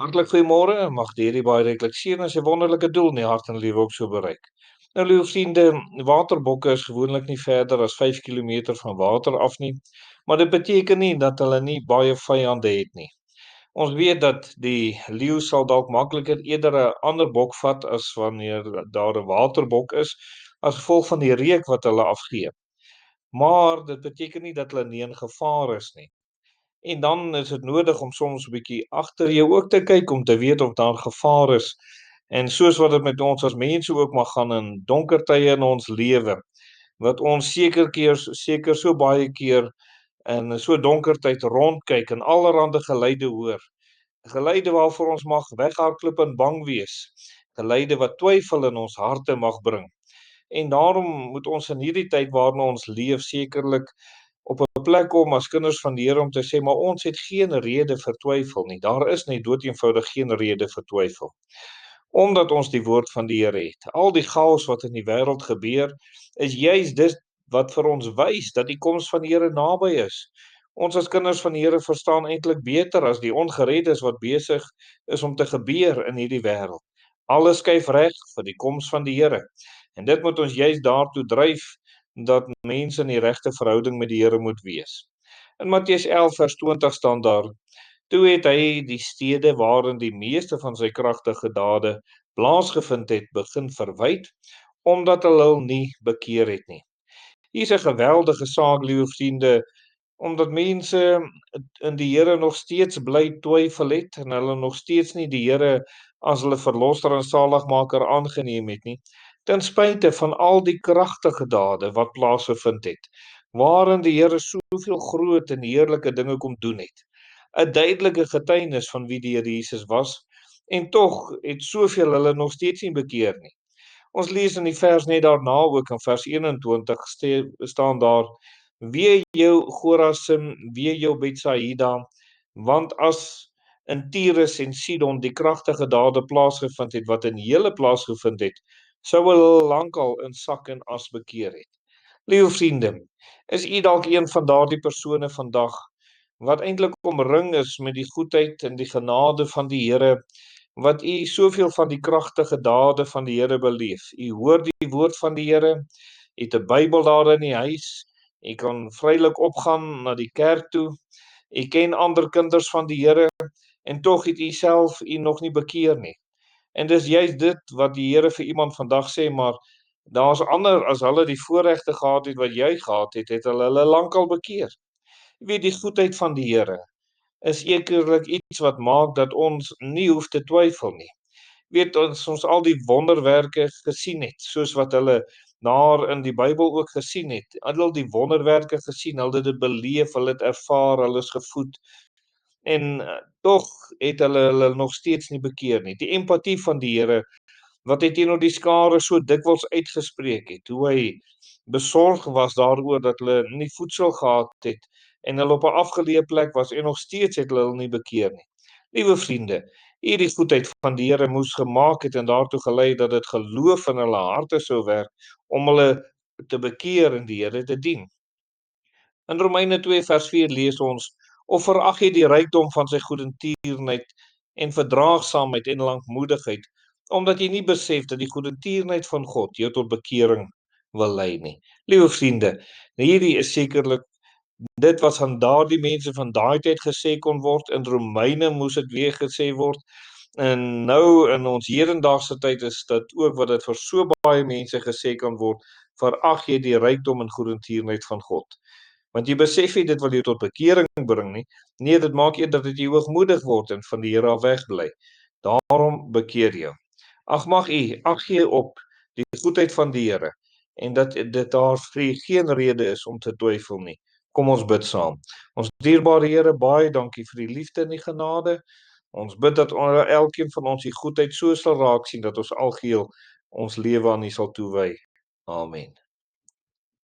Hartlik goeiemôre, mag die Here baie ryklik seën en sy wonderlike doel in die hart en lewe ook so bereik. Nou liewe vriende, waterbokke is gewoonlik nie verder as 5 kilometer van water af nie, maar dit beteken nie dat hulle nie baie vyande het nie. Ons weet dat die leeu sal dalk makliker eerder 'n ander bok vat as wanneer daar 'n waterbok is, as gevolg van die reuk wat hulle afgee. Maar dit beteken nie dat hulle nie in gevaar is nie. En dan is dit nodig om soms 'n bietjie agter jou ook te kyk om te weet of daar gevaar is. En soos wat dit met ons as mense ook mag gaan in donker tye in ons lewe, wat ons seker so baie keer in so donker tyd rondkyk en allerlei geluide hoor. Geluide waarvoor ons mag weghardloop en bang wees. Geluide wat twyfel in ons harte mag bring. En daarom moet ons in hierdie tyd waarin ons leef sekerlik op 'n plek kom as kinders van die Here om te sê, maar ons het geen rede vir twyfel nie. Daar is net doeteenvoudig geen rede vir twyfel. Omdat ons die woord van die Here het. Al die chaos wat in die wêreld gebeur, is juis dit wat vir ons wys dat die koms van die Here naby is. Ons as kinders van die Here verstaan eintlik beter as die ongereddes wat besig is om te gebeur in hierdie wêreld. Alles skuif reg vir die koms van die Here. En dit moet ons juis daartoe dryf dat mense in die regte verhouding met die Here moet wees. In Matteus 11 vers 20 staan daar: Toe het hy die stede waarin die meeste van sy kragtige dade plaasgevind het, begin verwyd, omdat hulle nie bekeer het nie. Hier is 'n geweldige saak, liewe vriende, omdat mense in die Here nog steeds bly twyfel het en hulle nog steeds nie die Here as hulle verlosser en saligmaker aangeneem het nie, ten spyte van al die kragtige dade wat plaasgevind het, waarin die Here soveel groot en heerlike dinge kom doen het. 'n Duidelike getuienis van wie die Here Jesus was, en tog het soveel hulle nog steeds nie bekeer nie. Ons lees in die vers net daarna ook in vers 21 staan daar: Wee jou Chorazin, wee jou Betsaida, want as in Tyrus en Sidon die kragtige dade plaasgevind het wat in julle plaasgevind het, sou hulle lankal in sak en as bekeer het. Liewe vriende, is u dalk een van daardie persone vandag wat eintlik omring is met die goedheid en die genade van die Here, wat u soveel van die kragtige dade van die Here beleef. U hoor die woord van die Here, u het 'n Bybel daar in die huis, u kan vrylik opgaan na die kerk toe, u ken ander kinders van die Here, en tog het u self u nog nie bekeer nie. En dis juist dit wat die Here vir iemand vandag sê, maar daar's ander, as hulle die voorregte gehad het wat jy gehad het, het hulle lankal bekeer. Jy weet, die goedheid van die Here is ekerlik iets wat maak dat ons nie hoef te twyfel nie. Weet ons al die wonderwerke gesien het, soos wat hulle daar in die Bybel ook gesien het. Al die wonderwerke gesien, hulle het dit beleef, hulle het ervaar, hulle is gevoed. En tog het hulle nog steeds nie bekeer nie. Die empatie van die Here wat hy teenoor die skare so dikwels uitgespreek het, hoe hy besorg was daaroor dat hulle nie voedsel gehad het en hulle op 'n afgeleë plek was en nog steeds het hulle nie bekeer nie. Liewe vriende, hierdie goedheid van die Here moes gemaak het en daartoe gelei dat dit geloof in hulle harte sou werk om hulle te bekeer en die Here te dien. In Romeine 2 vers 4 lees ons: Of verag jy die rykdom van sy goedertierenheid en verdraagsaamheid en lankmoedigheid, omdat jy nie besef dat die goedertierenheid van God jou tot bekering wil lei nie. Liewe vriende, hierdie is sekerlik dit wat van daardie mense van daai tyd gesê kon word. In Romeine moes dit weer gesê word. En nou in ons hedendaagse tyd is dit ook wat dit vir so baie mense gesê kan word: verag jy die rykdom en goedertierenheid van God. Want jy besef nie dit wil jou tot bekering bring nie. Nee, dit maak eerder dat jy hoogmoedig word en van die Here af wegbly. Daarom bekeer jou. Ag mag ag gee op die goedheid van die Here en dat dit daar vir u geen rede is om te twyfel nie. Kom ons bid saam. Ons dierbare Here, baie dankie vir die liefde en die genade. Ons bid dat elkeen van ons die goedheid so sal raak sien dat ons algeheel ons lewe aan U sal toewy. Amen.